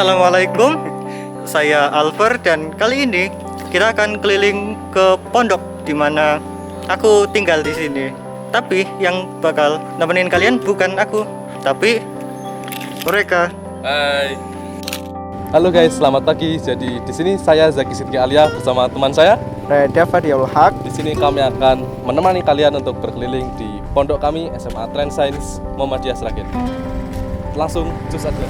Assalamualaikum, saya Alver dan kali ini kita akan keliling ke pondok di mana aku tinggal di sini. Tapi yang bakal nemenin kalian bukan aku, tapi mereka. Hai. Halo guys, selamat pagi. Jadi di sini saya Zaki Sidki Alia bersama teman saya Reda Fadiul Haq. Di sini kami akan menemani kalian untuk berkeliling di pondok kami SMA Trend Science Muhammadiyah Sragen. Langsung cus aja.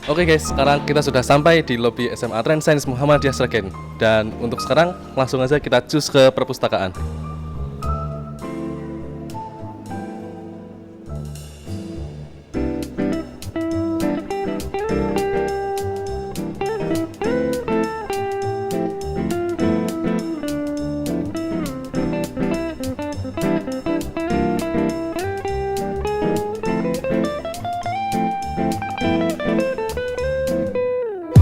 Oke guys, sekarang kita sudah sampai di lobi SMA Trend Science Muhammadiyah Sragen. Dan untuk sekarang langsung aja kita cus ke perpustakaan.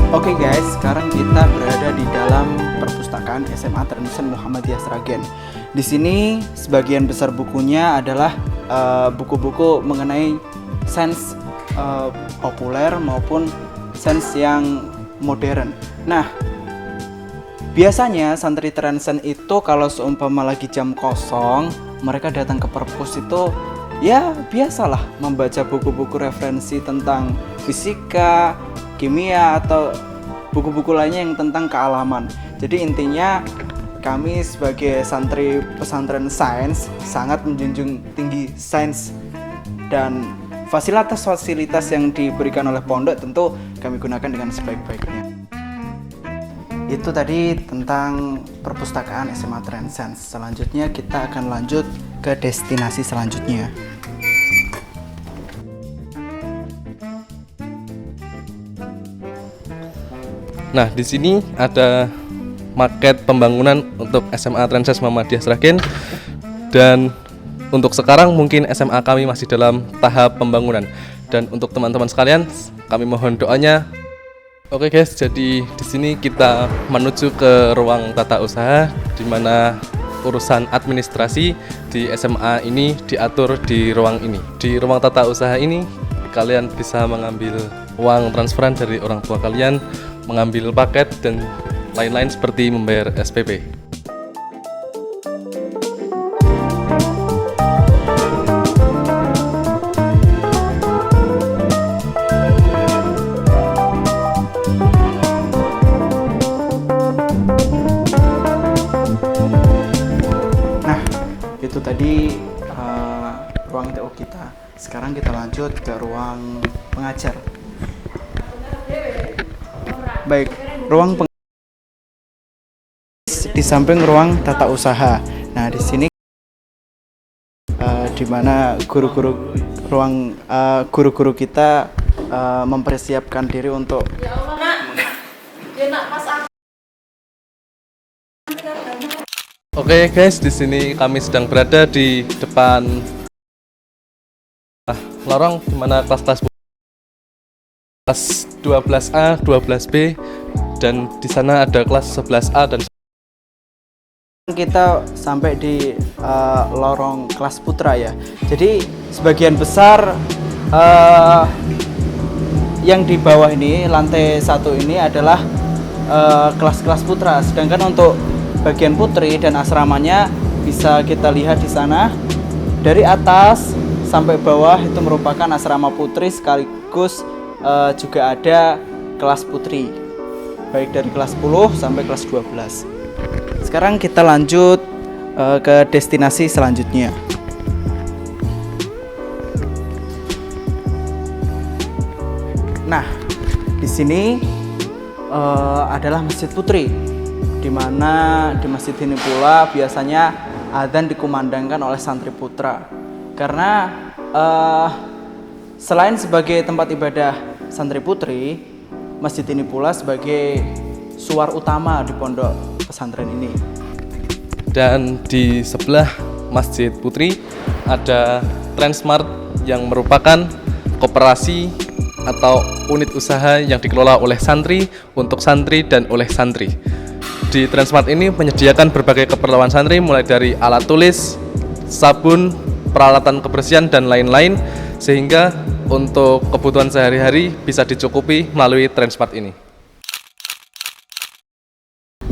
Oke guys, sekarang kita berada di dalam perpustakaan SMA Trend Science Muhammadiyah Sragen. Di sini sebagian besar bukunya adalah buku-buku mengenai sains populer maupun sains yang modern. Nah, biasanya santri Trend Science itu kalau seumpama lagi jam kosong, mereka datang ke perpus itu ya biasalah membaca buku-buku referensi tentang fisika, kimia, atau buku-buku lainnya yang tentang kealaman. Jadi intinya kami sebagai santri pesantren sains sangat menjunjung tinggi sains, dan fasilitas-fasilitas yang diberikan oleh pondok tentu kami gunakan dengan sebaik-baiknya. Itu tadi tentang perpustakaan SMA Trend Science. Selanjutnya kita akan lanjut ke destinasi selanjutnya. Nah, di sini ada maket pembangunan untuk SMA Trend Science Muhammadiyah Sragen. Dan untuk sekarang mungkin SMA kami masih dalam tahap pembangunan. Dan untuk teman-teman sekalian, kami mohon doanya. Oke guys, jadi di sini kita menuju ke ruang tata usaha, di mana urusan administrasi di SMA ini diatur di ruang ini. Di ruang tata usaha ini kalian bisa mengambil uang transferan dari orang tua kalian, mengambil paket, dan lain-lain seperti membayar SPP. Nah, itu tadi ruang TO kita. Sekarang kita lanjut ke ruang pengajar. Baik, ruang di samping ruang tata usaha. Nah, di sini di mana guru-guru kita mempersiapkan diri untuk Oke guys, di sini kami sedang berada di depan lorong di mana kelas 12A, 12B, dan di sana ada kelas 11A dan kita sampai di lorong kelas putra ya. Jadi sebagian besar yang di bawah ini, lantai 1 ini adalah kelas-kelas putra. Sedangkan untuk bagian putri dan asramanya bisa kita lihat di sana. Dari atas sampai bawah itu merupakan asrama putri, sekaligus juga ada kelas putri, baik dari kelas 10 sampai kelas 12. Sekarang kita lanjut ke destinasi selanjutnya. Nah, di sini adalah Masjid Putri, di mana di masjid ini pula biasanya adzan dikumandangkan oleh santri putra. Karena selain sebagai tempat ibadah santri putri, masjid ini pula sebagai suar utama di pondok pesantren ini. Dan di sebelah Masjid Putri ada Transmart yang merupakan koperasi atau unit usaha yang dikelola oleh santri, untuk santri, dan oleh santri. Di Transmart ini menyediakan berbagai keperluan santri, mulai dari alat tulis, sabun, peralatan kebersihan dan lain-lain, sehingga untuk kebutuhan sehari-hari bisa dicukupi melalui Transmart ini.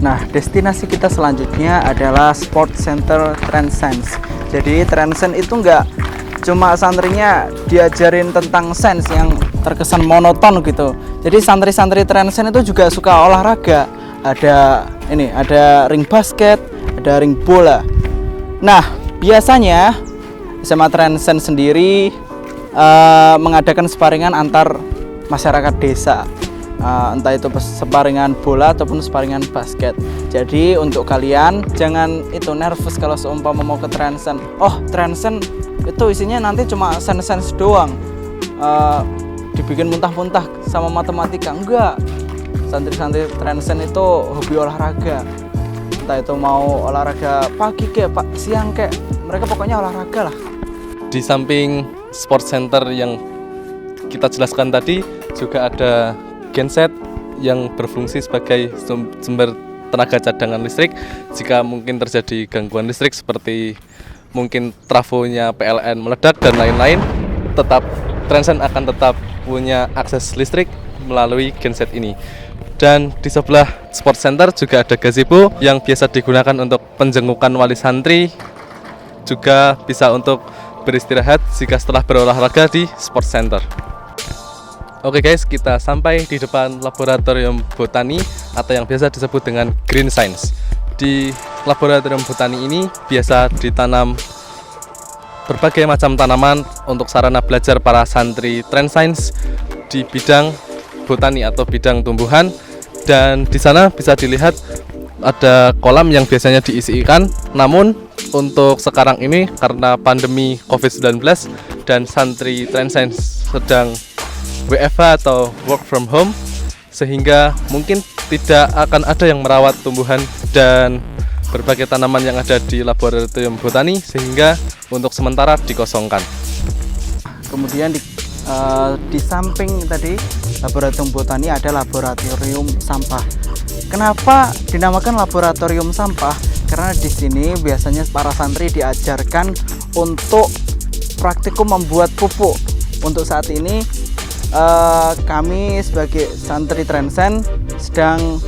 Nah, destinasi kita selanjutnya adalah Sport Center Transcends. Jadi Transcends itu nggak cuma santrinya diajarin tentang sains yang terkesan monoton gitu. Jadi santri-santri Transcends itu juga suka olahraga. Ada ring basket, ada ring bola. Nah, biasanya SMA Transcends sendiri mengadakan sparingan antar masyarakat desa. Entah itu sparingan bola ataupun sparingan basket. Jadi untuk kalian jangan itu nervous kalau seumpama mau ke Transcends. Oh, Transcends itu isinya nanti cuma sains doang. Dibikin muntah-muntah sama matematika. Enggak. Santri-santri Transcends itu hobi olahraga. Entah itu mau olahraga pagi kayak siang kayak, mereka pokoknya olahraga lah. Di samping Sport Center yang kita jelaskan tadi, juga ada genset yang berfungsi sebagai sumber tenaga cadangan listrik jika mungkin terjadi gangguan listrik seperti mungkin trafonya PLN meledak dan lain-lain. Tetap Transcends akan tetap punya akses listrik melalui genset ini. Dan di sebelah Sport Center juga ada gazebo yang biasa digunakan untuk penjengukan wali santri, juga bisa untuk beristirahat jika setelah berolahraga di Sport Center. Oke guys, kita sampai di depan laboratorium botani atau yang biasa disebut dengan Green Science. Di laboratorium botani ini biasa ditanam berbagai macam tanaman untuk sarana belajar para santri Transcends di bidang botani atau bidang tumbuhan. Dan di sana bisa dilihat ada kolam yang biasanya diisi ikan. Namun untuk sekarang ini karena pandemi COVID-19 dan santri Transcends sedang WFH atau work from home, sehingga mungkin tidak akan ada yang merawat tumbuhan dan berbagai tanaman yang ada di laboratorium botani, sehingga untuk sementara dikosongkan. Kemudian di samping tadi laboratorium botani ada laboratorium sampah. Kenapa dinamakan laboratorium sampah? Karena di sini biasanya para santri diajarkan untuk praktikum membuat pupuk. Untuk saat ini kami sebagai santri Transcends sedang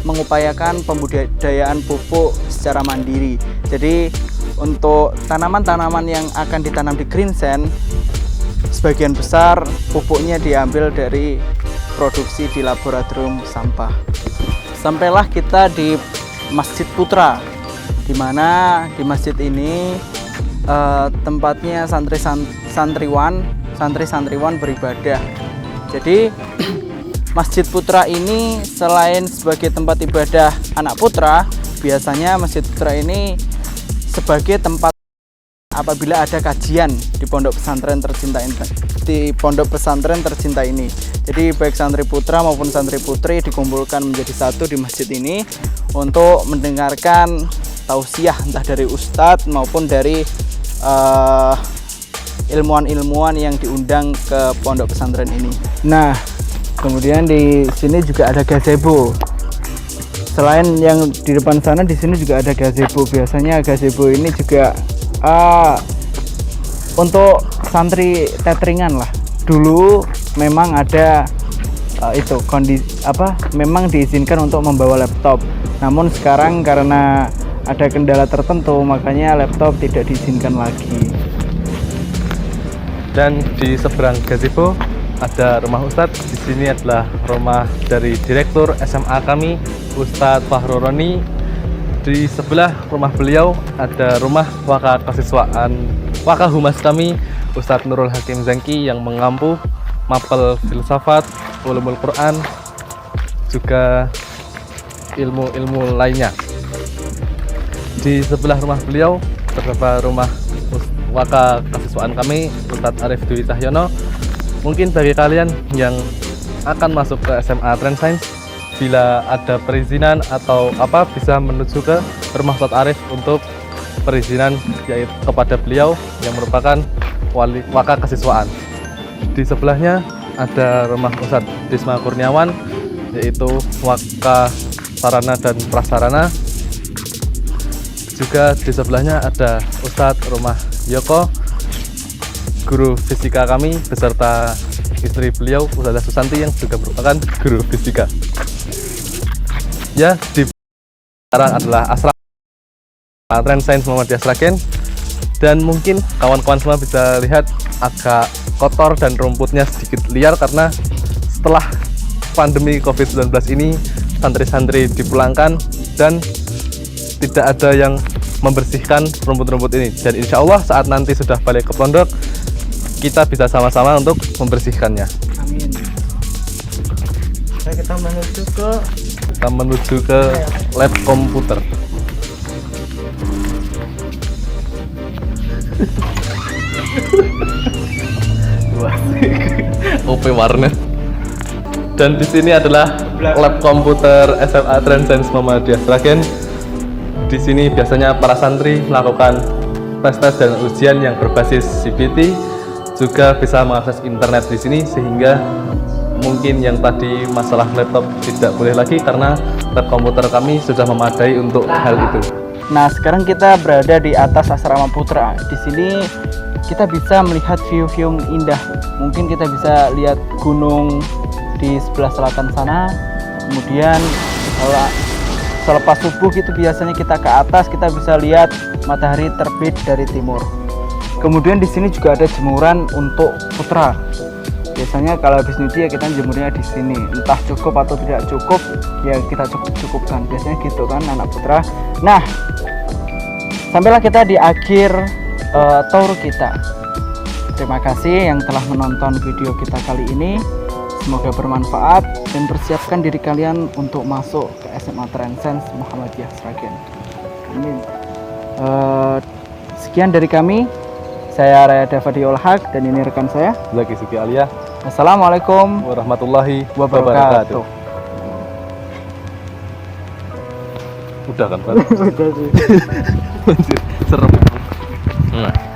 mengupayakan pembudidayaan pupuk secara mandiri. Jadi untuk tanaman-tanaman yang akan ditanam di Green Science, sebagian besar pupuknya diambil dari produksi di laboratorium sampah. Sampailah kita di Masjid Putra, di mana di masjid ini tempatnya santri-santriwan beribadah. Jadi Masjid Putra ini selain sebagai tempat ibadah anak putra, biasanya Masjid Putra ini sebagai tempat apabila ada kajian di pondok pesantren tercinta ini. Jadi baik santri putra maupun santri putri dikumpulkan menjadi satu di masjid ini untuk mendengarkan tausiah entah dari ustadz maupun dari ilmuwan-ilmuwan yang diundang ke pondok pesantren ini. Nah, kemudian di sini juga ada gazebo. Selain yang di depan sana, di sini juga ada gazebo. Biasanya gazebo ini juga untuk santri tetheringan lah. Dulu memang ada memang diizinkan untuk membawa laptop. Namun sekarang karena ada kendala tertentu, makanya laptop tidak diizinkan lagi. Dan di seberang gazebo ada rumah Ustadz. Di sini adalah rumah dari direktur SMA kami, Ustadz Fahru Roni. Di sebelah rumah beliau ada rumah Waka Humas kami, Ustadz Nurul Hakim Zangki, yang mengampu mapel filsafat, ulumul Quran, juga ilmu-ilmu lainnya. Di sebelah rumah beliau terdapat rumah Waka Kesiswaan kami, Ustadz Arif Dwi Cahyono. Mungkin bagi kalian yang akan masuk ke SMA Transcends, bila ada perizinan atau bisa menuju ke rumah Ustadz Arif untuk perizinan, yaitu kepada beliau yang merupakan Waka Kesiswaan. Di sebelahnya ada rumah Ustadz Disma Kurniawan, yaitu Waka Sarana dan Prasarana. juga di sebelahnya ada Ustadz Rumah Yoko, guru fisika kami beserta istri beliau Ustazah Susanti yang juga merupakan guru fisika. Ya, di sekarang adalah asrama Trans Science Muhammadiyah Sragen, dan mungkin kawan-kawan semua bisa lihat agak kotor dan rumputnya sedikit liar karena setelah pandemi COVID-19 ini santri-santri dipulangkan dan tidak ada yang membersihkan rumput-rumput ini. Dan insya Allah saat nanti sudah balik ke pondok, kita bisa sama-sama untuk membersihkannya. Amin. Kita menuju ke lab komputer. OP warna. Dan di sini adalah lab komputer SMA Trans Science Muhammadiyah Sragen. Di sini biasanya para santri melakukan tes-tes dan ujian yang berbasis CBT, juga bisa mengakses internet di sini, sehingga mungkin yang tadi masalah laptop tidak boleh lagi karena lab komputer kami sudah memadai untuk hal itu. Nah, sekarang kita berada di atas asrama putra. Di sini kita bisa melihat view-view yang indah. Mungkin kita bisa lihat gunung di sebelah selatan sana. Kemudian selepas subuh itu biasanya kita ke atas, kita bisa lihat matahari terbit dari timur. Kemudian di sini juga ada jemuran untuk putra. Biasanya kalau habis nyuci ya kita jemurnya di sini. Entah cukup atau tidak cukup, ya kita cukupkan. Biasanya gitu kan anak putra. Nah, sampailah kita di akhir tour kita. Terima kasih yang telah menonton video kita kali ini. Semoga bermanfaat dan persiapkan diri kalian untuk masuk ke SMA Trans Science Muhammadiyah Sragen. Amin. Sekian dari kami. Saya Raya Davadiul Haq dan ini rekan saya Zaki Siti Alia. Assalamualaikum Warahmatullahi wabarakatuh. Udah kan, Pak? Udah sih. Serem. Nah.